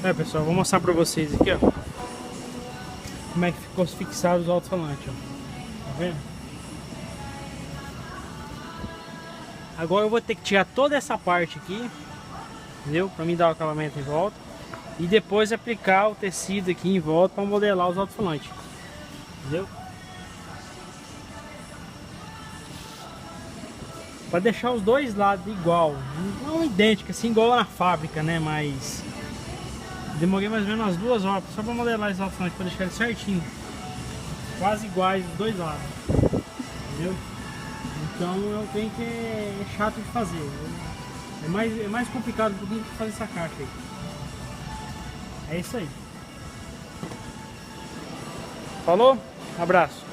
É, pessoal, vou mostrar pra vocês aqui, ó, como é que ficou fixado os alto-falantes, ó. Tá vendo? Agora eu vou ter que tirar toda essa parte aqui, entendeu? Pra mim dar o acabamento em volta. E depois aplicar o tecido aqui em volta para modelar os alto-falantes. Entendeu? Para deixar os dois lados igual, não idêntico, assim igual na fábrica, né? Mas demorei mais ou menos umas 2 horas só para modelar esses alto-falantes, para deixar eles certinho, quase iguais dos dois lados, entendeu? Então eu tenho que é chato de fazer, é mais complicado um pouquinho fazer essa caixa aí. É isso aí. Falou? Abraço.